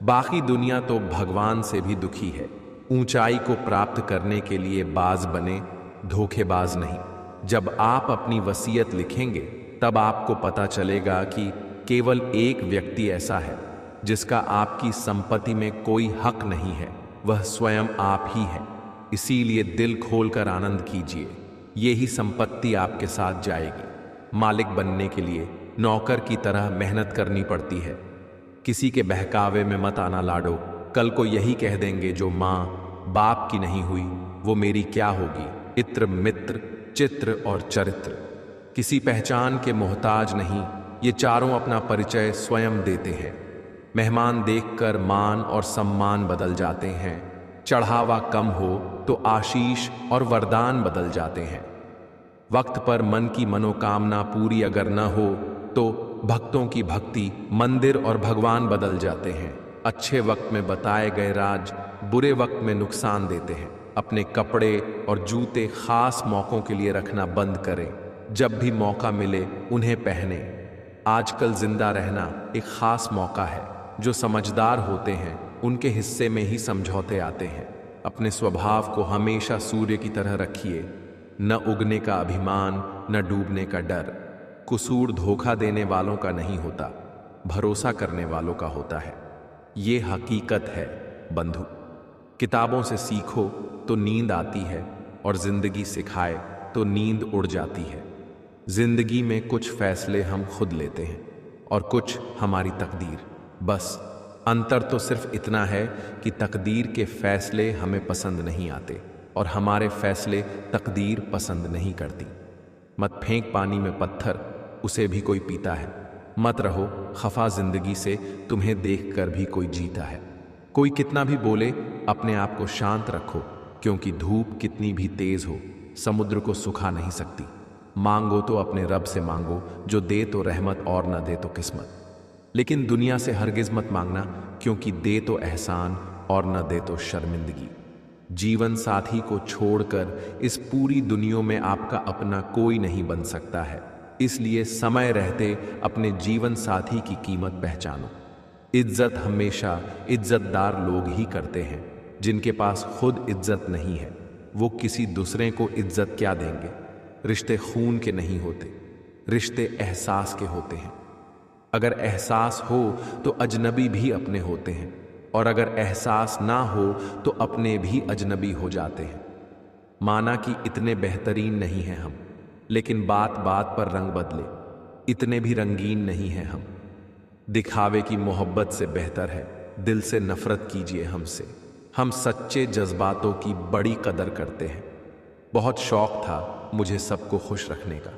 बाकी दुनिया तो भगवान से भी दुखी है। ऊंचाई को प्राप्त करने के लिए बाज बने, धोखेबाज नहीं। जब आप अपनी वसीयत लिखेंगे तब आपको पता चलेगा कि केवल एक व्यक्ति ऐसा है जिसका आपकी संपत्ति में कोई हक नहीं है, वह स्वयं आप ही है। इसीलिए दिल खोलकर आनंद कीजिए, यही संपत्ति आपके साथ जाएगी। मालिक बनने के लिए नौकर की तरह मेहनत करनी पड़ती है। किसी के बहकावे में मत आना लाडो, कल को यही कह देंगे जो माँ बाप की नहीं हुई वो मेरी क्या होगी। इत्र, मित्र, चित्र और चरित्र किसी पहचान के मोहताज नहीं, ये चारों अपना परिचय स्वयं देते हैं। मेहमान देखकर मान और सम्मान बदल जाते हैं। चढ़ावा कम हो तो आशीष और वरदान बदल जाते हैं। वक्त पर मन की मनोकामना पूरी अगर न हो तो भक्तों की भक्ति, मंदिर और भगवान बदल जाते हैं। अच्छे वक्त में बताए गए राज बुरे वक्त में नुकसान देते हैं। अपने कपड़े और जूते खास मौकों के लिए रखना बंद करें। जब भी मौका मिले उन्हें पहने। आजकल जिंदा रहना एक खास मौका है। जो समझदार होते हैं उनके हिस्से में ही समझौते आते हैं। अपने स्वभाव को हमेशा सूर्य की तरह रखिए, न उगने का अभिमान, न डूबने का डर। कसूर धोखा देने वालों का नहीं होता, भरोसा करने वालों का होता है। ये हकीकत है बंधु। किताबों से सीखो तो नींद आती है, और जिंदगी सिखाए तो नींद उड़ जाती है। जिंदगी में कुछ फैसले हम खुद लेते हैं और कुछ हमारी तकदीर। बस अंतर तो सिर्फ इतना है कि तकदीर के फैसले हमें पसंद नहीं आते और हमारे फैसले तकदीर पसंद नहीं करती। मत फेंक पानी में पत्थर, उसे भी कोई पीता है। मत रहो खफा जिंदगी से, तुम्हें देखकर भी कोई जीता है। कोई कितना भी बोले, अपने आप को शांत रखो, क्योंकि धूप कितनी भी तेज हो समुद्र को सुखा नहीं सकती। मांगो तो अपने रब से मांगो, जो दे तो रहमत और न दे तो किस्मत। लेकिन दुनिया से हरगिज मत मांगना, क्योंकि दे तो एहसान और न दे तो शर्मिंदगी। जीवन साथी को छोड़कर इस पूरी दुनिया में आपका अपना कोई नहीं बन सकता है। इसलिए समय रहते अपने जीवन साथी की कीमत पहचानो। इज्जत हमेशा इज्जतदार लोग ही करते हैं। जिनके पास खुद इज्जत नहीं है वो किसी दूसरे को इज्जत क्या देंगे। रिश्ते खून के नहीं होते, रिश्ते एहसास के होते हैं। अगर एहसास हो तो अजनबी भी अपने होते हैं, और अगर एहसास ना हो तो अपने भी अजनबी हो जाते हैं। माना कि इतने बेहतरीन नहीं हैं हम, लेकिन बात बात पर रंग बदले। इतने भी रंगीन नहीं हैं हम। दिखावे की मोहब्बत से बेहतर है दिल से नफरत कीजिए हमसे। हम सच्चे जज्बातों की बड़ी कदर करते हैं। बहुत शौक था मुझे सबको खुश रखने का।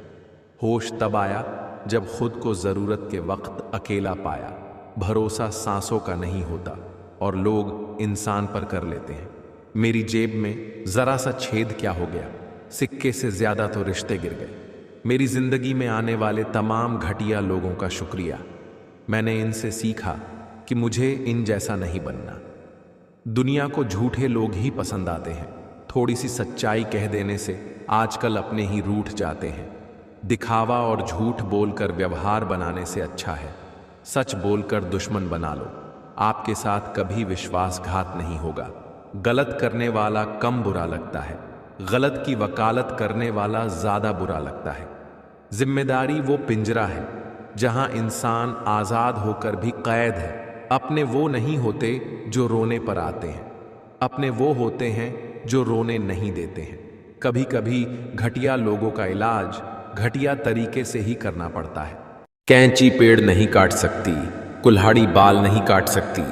होश तब आया जब खुद को ज़रूरत के वक्त अकेला पाया। भरोसा सांसों का नहीं होता और लोग इंसान पर कर लेते हैं। मेरी जेब में ज़रा सा छेद क्या हो गया, सिक्के से ज़्यादा तो रिश्ते गिर गए। मेरी ज़िंदगी में आने वाले तमाम घटिया लोगों का शुक्रिया। मैंने इनसे सीखा कि मुझे इन जैसा नहीं बनना। दुनिया को झूठे लोग ही पसंद आते हैं। थोड़ी सी सच्चाई कह देने से आजकल अपने ही रूठ जाते हैं। दिखावा और झूठ बोलकर व्यवहार बनाने से अच्छा है सच बोलकर दुश्मन बना लो। आपके साथ कभी विश्वासघात नहीं होगा। गलत करने वाला कम बुरा लगता है, गलत की वकालत करने वाला ज्यादा बुरा लगता है। जिम्मेदारी वो पिंजरा है जहां इंसान आजाद होकर भी कैद है। अपने वो नहीं होते जो रोने पर आते हैं, अपने वो होते हैं जो रोने नहीं देते हैं। कभी कभी घटिया लोगों का इलाज घटिया तरीके से ही करना पड़ता है। कैंची पेड़ नहीं काट सकती, कुल्हाड़ी बाल नहीं काट सकती।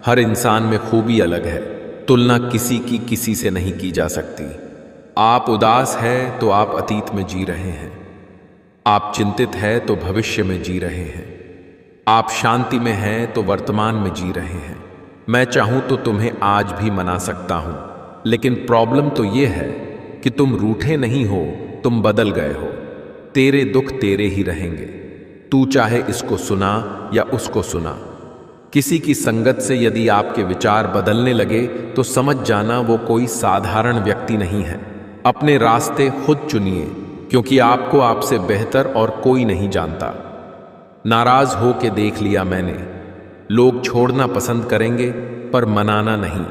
हर इंसान में खूबी अलग है, तुलना किसी की किसी से नहीं की जा सकती। आप उदास हैं तो आप अतीत में जी रहे हैं, आप चिंतित हैं तो भविष्य में जी रहे हैं, आप शांति में हैं तो वर्तमान में जी रहे हैं। मैं चाहूं तो तुम्हें आज भी मना सकता हूं, लेकिन प्रॉब्लम तो ये है कि तुम रूठे नहीं हो, तुम बदल गए हो। तेरे दुख तेरे ही रहेंगे, तू चाहे इसको सुना या उसको सुना। किसी की संगत से यदि आपके विचार बदलने लगे तो समझ जाना वो कोई साधारण व्यक्ति नहीं है। अपने रास्ते खुद चुनिए, क्योंकि आपको आपसे बेहतर और कोई नहीं जानता। नाराज हो के देख लिया मैंने, लोग छोड़ना पसंद करेंगे पर मनाना नहीं।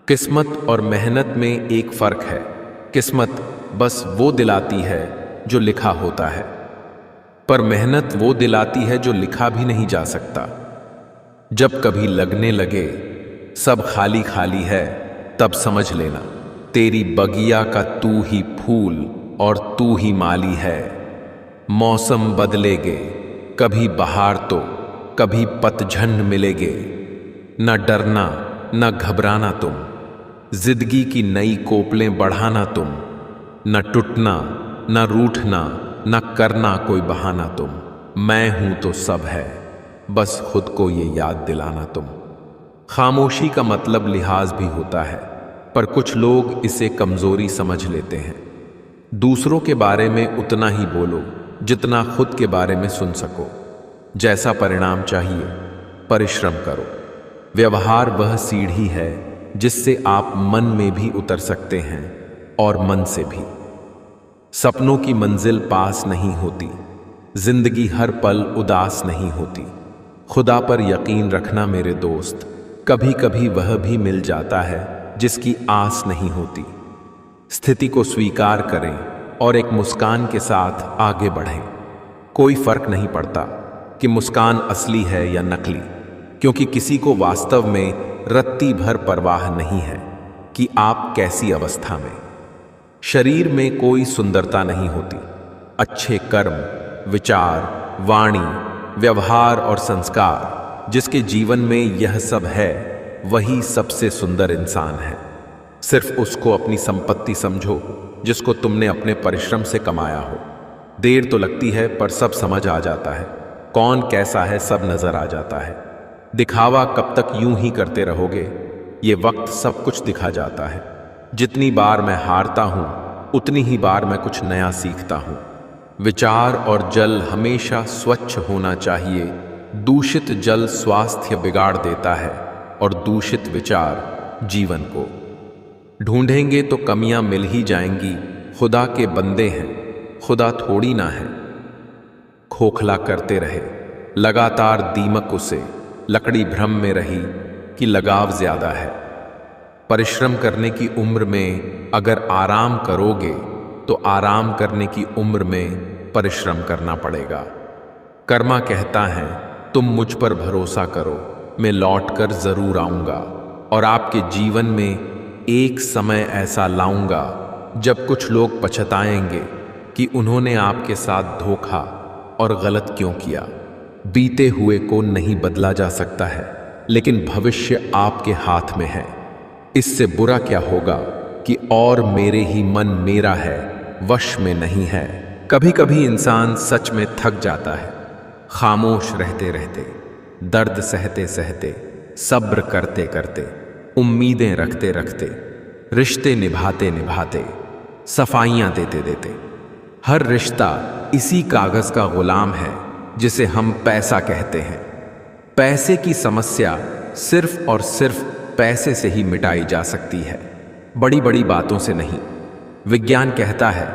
किस्मत और मेहनत में एक फर्क है। किस्मत बस वो दिलाती है जो लिखा होता है, पर मेहनत वो दिलाती है जो लिखा भी नहीं जा सकता। जब कभी लगने लगे सब खाली खाली है, तब समझ लेना तेरी बगिया का तू ही फूल और तू ही माली है। मौसम बदलेगे, कभी बहार तो कभी पतझड़ मिलेगे। न डरना न घबराना तुम, जिंदगी की नई कोपलें बढ़ाना तुम। न टूटना न रूठना न करना कोई बहाना तुम। मैं हूं तो सब है, बस खुद को ये याद दिलाना तुम। खामोशी का मतलब लिहाज भी होता है, पर कुछ लोग इसे कमजोरी समझ लेते हैं। दूसरों के बारे में उतना ही बोलो जितना खुद के बारे में सुन सको। जैसा परिणाम चाहिए परिश्रम करो। व्यवहार वह सीढ़ी है जिससे आप मन में भी उतर सकते हैं और मन से भी। सपनों की मंजिल पास नहीं होती, जिंदगी हर पल उदास नहीं होती। खुदा पर यकीन रखना मेरे दोस्त, कभी कभी वह भी मिल जाता है जिसकी आस नहीं होती। स्थिति को स्वीकार करें और एक मुस्कान के साथ आगे बढ़ें। कोई फर्क नहीं पड़ता कि मुस्कान असली है या नकली, क्योंकि किसी को वास्तव में रत्ती भर परवाह नहीं है कि आप कैसी अवस्था में। शरीर में कोई सुंदरता नहीं होती, अच्छे कर्म, विचार, वाणी, व्यवहार और संस्कार जिसके जीवन में यह सब है वही सबसे सुंदर इंसान है। सिर्फ उसको अपनी संपत्ति समझो जिसको तुमने अपने परिश्रम से कमाया हो। देर तो लगती है पर सब समझ आ जाता है, कौन कैसा है सब नजर आ जाता है। दिखावा कब तक यूं ही करते रहोगे, ये वक्त सब कुछ दिखा जाता है। जितनी बार मैं हारता हूं उतनी ही बार मैं कुछ नया सीखता हूं। विचार और जल हमेशा स्वच्छ होना चाहिए। दूषित जल स्वास्थ्य बिगाड़ देता है और दूषित विचार जीवन को। ढूंढेंगे तो कमियां मिल ही जाएंगी, खुदा के बंदे हैं, खुदा थोड़ी ना है। खोखला करते रहे लगातार दीमक उसे, लकड़ी भ्रम में रही कि लगाव ज्यादा है। परिश्रम करने की उम्र में अगर आराम करोगे तो आराम करने की उम्र में परिश्रम करना पड़ेगा। कर्मा कहता है तुम मुझ पर भरोसा करो, मैं लौटकर जरूर आऊंगा और आपके जीवन में एक समय ऐसा लाऊंगा जब कुछ लोग पछताएंगे कि उन्होंने आपके साथ धोखा और गलत क्यों किया। बीते हुए को नहीं बदला जा सकता है, लेकिन भविष्य आपके हाथ में है। इससे बुरा क्या होगा कि और मेरे ही मन मेरा है, वश में नहीं है। कभी कभी इंसान सच में थक जाता है, खामोश रहते रहते, दर्द सहते सहते, सब्र करते करते, उम्मीदें रखते रखते, रिश्ते निभाते निभाते, सफाइयां देते देते। हर रिश्ता इसी कागज का गुलाम है जिसे हम पैसा कहते हैं। पैसे की समस्या सिर्फ और सिर्फ पैसे से ही मिटाई जा सकती है, बड़ी बड़ी बातों से नहीं। विज्ञान कहता है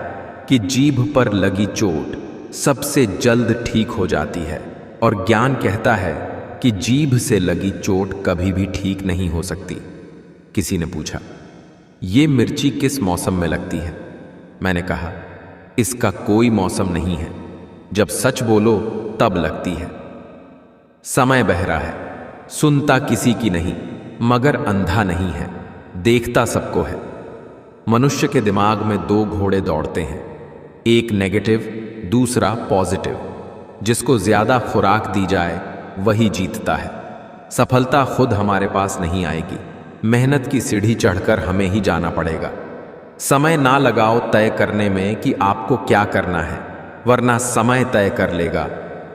कि जीभ पर लगी चोट सबसे जल्द ठीक हो जाती है, और ज्ञान कहता है कि जीभ से लगी चोट कभी भी ठीक नहीं हो सकती। किसी ने पूछा, ये मिर्ची किस मौसम में लगती है? मैंने कहा, इसका कोई मौसम नहीं है, जब सच बोलो तब लगती है। समय बहरा है, सुनता किसी की नहीं, मगर अंधा नहीं है, देखता सबको है। मनुष्य के दिमाग में दो घोड़े दौड़ते हैं, एक नेगेटिव, दूसरा पॉजिटिव। जिसको ज्यादा खुराक दी जाए वही जीतता है। सफलता खुद हमारे पास नहीं आएगी, मेहनत की सीढ़ी चढ़कर हमें ही जाना पड़ेगा। समय ना लगाओ तय करने में कि आपको क्या करना है, वरना समय तय कर लेगा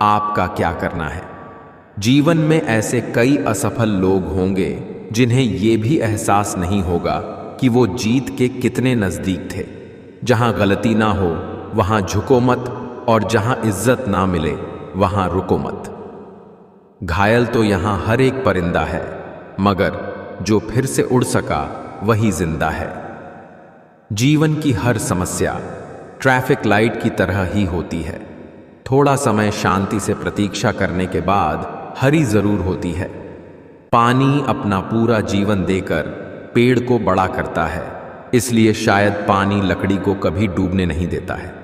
आपका क्या करना है। जीवन में ऐसे कई असफल लोग होंगे जिन्हें यह भी एहसास नहीं होगा कि वो जीत के कितने नजदीक थे। जहां गलती ना हो वहां झुको मत, और जहां इज्जत ना मिले वहां रुको मत। घायल तो यहां हर एक परिंदा है, मगर जो फिर से उड़ सका वही जिंदा है। जीवन की हर समस्या ट्रैफिक लाइट की तरह ही होती है। थोड़ा समय शांति से प्रतीक्षा करने के बाद हरी जरूर होती है। पानी अपना पूरा जीवन देकर पेड़ को बड़ा करता है, इसलिए शायद पानी लकड़ी को कभी डूबने नहीं देता है।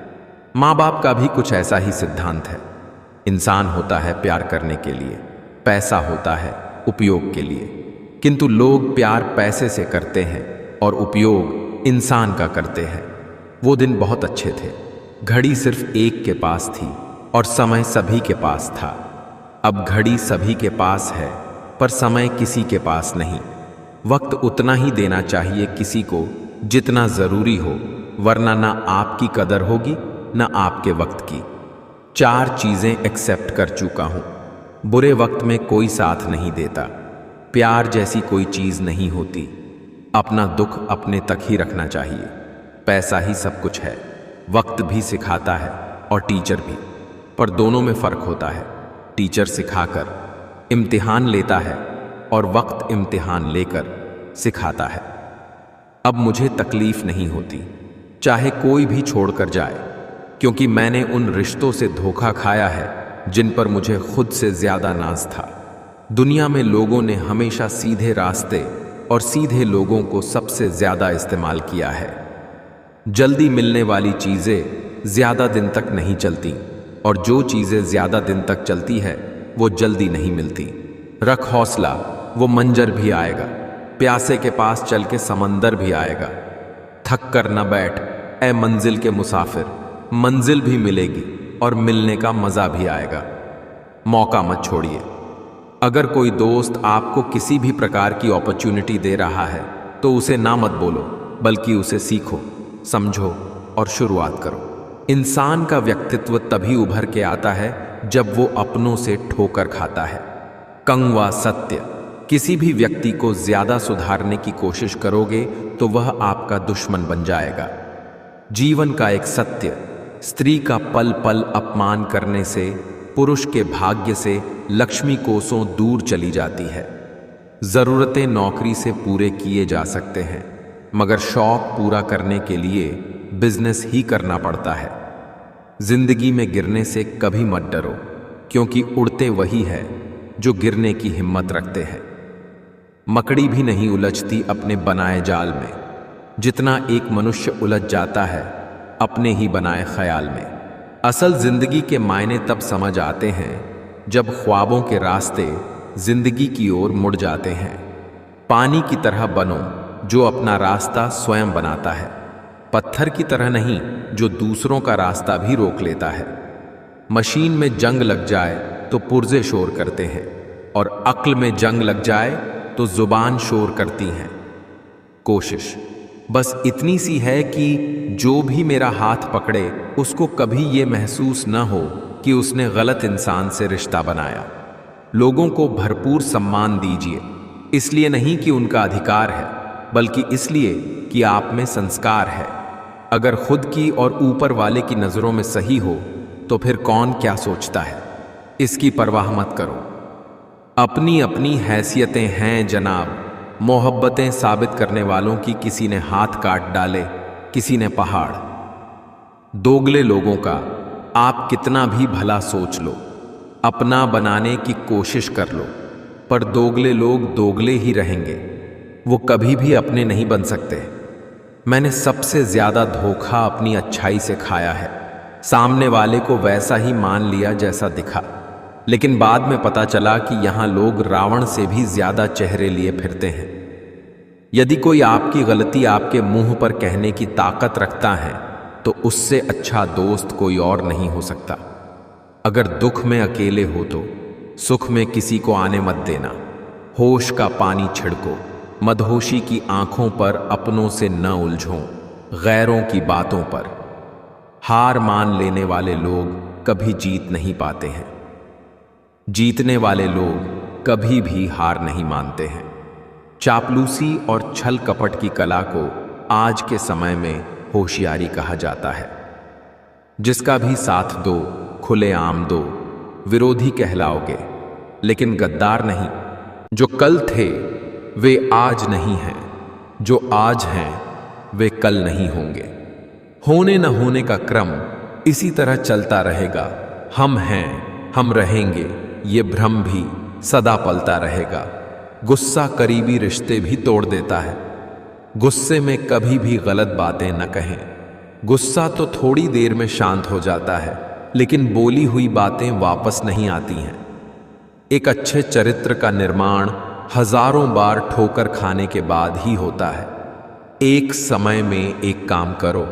माँ बाप का भी कुछ ऐसा ही सिद्धांत है। इंसान होता है प्यार करने के लिए, पैसा होता है उपयोग के लिए। किंतु लोग प्यार पैसे से करते हैं और उपयोग इंसान का करते हैं। वो दिन बहुत अच्छे थे। घड़ी सिर्फ एक के पास थी और समय सभी के पास था। अब घड़ी सभी के पास है पर समय किसी के पास नहीं। वक्त उतना ही देना चाहिए किसी को जितना जरूरी हो, वरना ना आपकी कदर होगी ना आपके वक्त की। 4 चीजें एक्सेप्ट कर चुका हूं। बुरे वक्त में कोई साथ नहीं देता। प्यार जैसी कोई चीज नहीं होती। अपना दुख अपने तक ही रखना चाहिए। पैसा ही सब कुछ है। वक्त भी सिखाता है और टीचर भी, पर दोनों में फर्क होता है। टीचर सिखाकर इम्तिहान लेता है और वक्त इम्तिहान लेकर सिखाता है। अब मुझे तकलीफ नहीं होती चाहे कोई भी छोड़कर जाए, क्योंकि मैंने उन रिश्तों से धोखा खाया है जिन पर मुझे खुद से ज्यादा नाज था। दुनिया में लोगों ने हमेशा सीधे रास्ते और सीधे लोगों को सबसे ज्यादा इस्तेमाल किया है। जल्दी मिलने वाली चीजें ज्यादा दिन तक नहीं चलती, और जो चीजें ज्यादा दिन तक चलती है वो जल्दी नहीं मिलती। रख हौसला, वो मंजर भी आएगा। प्यासे के पास चल के समंदर भी आएगा। थक कर न बैठ ए मंजिल के मुसाफिर, मंजिल भी मिलेगी और मिलने का मजा भी आएगा। मौका मत छोड़िए। अगर कोई दोस्त आपको किसी भी प्रकार की अपॉर्चुनिटी दे रहा है तो उसे ना मत बोलो, बल्कि उसे सीखो, समझो और शुरुआत करो। इंसान का व्यक्तित्व तभी उभर के आता है जब वो अपनों से ठोकर खाता है। कंगवा सत्य, किसी भी व्यक्ति को ज्यादा सुधारने की कोशिश करोगे तो वह आपका दुश्मन बन जाएगा। जीवन का एक सत्य, स्त्री का पल पल अपमान करने से, पुरुष के भाग्य से लक्ष्मी कोसों दूर चली जाती है। जरूरतें नौकरी से पूरे किए जा सकते हैं, मगर शौक पूरा करने के लिए बिजनेस ही करना पड़ता है। जिंदगी में गिरने से कभी मत डरो, क्योंकि उड़ते वही है जो गिरने की हिम्मत रखते हैं। मकड़ी भी नहीं उलझती अपने बनाए जाल में, जितना एक मनुष्य उलझ जाता है अपने ही बनाए ख्याल में। असल जिंदगी के मायने तब समझ आते हैं जब ख्वाबों के रास्ते जिंदगी की ओर मुड़ जाते हैं। पानी की तरह बनो जो अपना रास्ता स्वयं बनाता है, पत्थर की तरह नहीं जो दूसरों का रास्ता भी रोक लेता है। मशीन में जंग लग जाए तो पुर्जे शोर करते हैं, और अक्ल में जंग लग जाए तो जुबान शोर करती हैं। कोशिश बस इतनी सी है कि जो भी मेरा हाथ पकड़े उसको कभी ये महसूस न हो कि उसने गलत इंसान से रिश्ता बनाया। लोगों को भरपूर सम्मान दीजिए, इसलिए नहीं कि उनका अधिकार है, बल्कि इसलिए कि आप में संस्कार है। अगर खुद की और ऊपर वाले की नज़रों में सही हो तो फिर कौन क्या सोचता है, इसकी परवाह मत करो। अपनी अपनी हैसियतें हैं जनाब। मोहब्बतें साबित करने वालों की किसी ने हाथ काट डाले, किसी ने पहाड़। दोगले लोगों का आप कितना भी भला सोच लो, अपना बनाने की कोशिश कर लो, पर दोगले लोग दोगले ही रहेंगे। वो कभी भी अपने नहीं बन सकते। मैंने सबसे ज्यादा धोखा अपनी अच्छाई से खाया है। सामने वाले को वैसा ही मान लिया जैसा दिखा, लेकिन बाद में पता चला कि यहां लोग रावण से भी ज्यादा चेहरे लिए फिरते हैं। यदि कोई आपकी गलती आपके मुंह पर कहने की ताकत रखता है तो उससे अच्छा दोस्त कोई और नहीं हो सकता। अगर दुख में अकेले हो तो सुख में किसी को आने मत देना। होश का पानी छिड़को, मदहोशी की आंखों पर अपनों से न उलझो, गैरों की बातों पर। हार मान लेने वाले लोग कभी जीत नहीं पाते हैं। जीतने वाले लोग कभी भी हार नहीं मानते हैं। चापलूसी और छल कपट की कला को आज के समय में होशियारी कहा जाता है। जिसका भी साथ दो, खुलेआम दो, विरोधी कहलाओगे, लेकिन गद्दार नहीं। जो कल थे वे आज नहीं हैं, जो आज हैं वे कल नहीं होंगे। होने न होने का क्रम इसी तरह चलता रहेगा। हम हैं, हम रहेंगे, ये भ्रम भी सदा पलता रहेगा। गुस्सा करीबी रिश्ते भी तोड़ देता है। गुस्से में कभी भी गलत बातें न कहें। गुस्सा तो थोड़ी देर में शांत हो जाता है, लेकिन बोली हुई बातें वापस नहीं आती हैं। एक अच्छे चरित्र का निर्माण हजारों बार ठोकर खाने के बाद ही होता है। एक समय में एक काम करो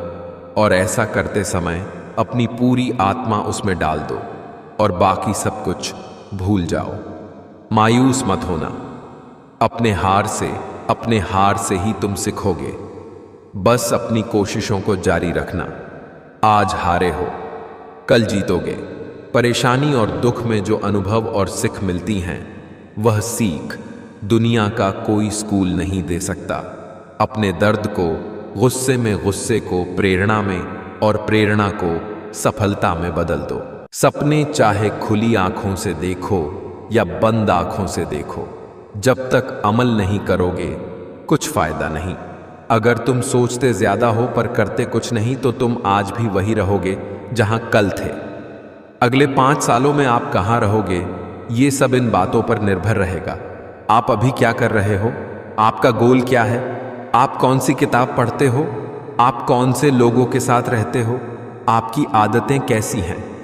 और ऐसा करते समय अपनी पूरी आत्मा उसमें डाल दो और बाकी सब कुछ भूल जाओ। मायूस मत होना। अपने हार से ही तुम सीखोगे। बस अपनी कोशिशों को जारी रखना। आज हारे हो, कल जीतोगे। परेशानी और दुख में जो अनुभव और सीख मिलती हैं, वह सीख दुनिया का कोई स्कूल नहीं दे सकता। अपने दर्द को, गुस्से में गुस्से को प्रेरणा में, और प्रेरणा को सफलता में बदल दो। सपने चाहे खुली आंखों से देखो या बंद आंखों से देखो, जब तक अमल नहीं करोगे कुछ फायदा नहीं। अगर तुम सोचते ज्यादा हो पर करते कुछ नहीं तो तुम आज भी वही रहोगे जहां कल थे। अगले 5 सालों में आप कहां रहोगे, ये सब इन बातों पर निर्भर रहेगा। आप अभी क्या कर रहे हो, आपका गोल क्या है, आप कौन सी किताब पढ़ते हो, आप कौन से लोगों के साथ रहते हो, आपकी आदतें कैसी हैं।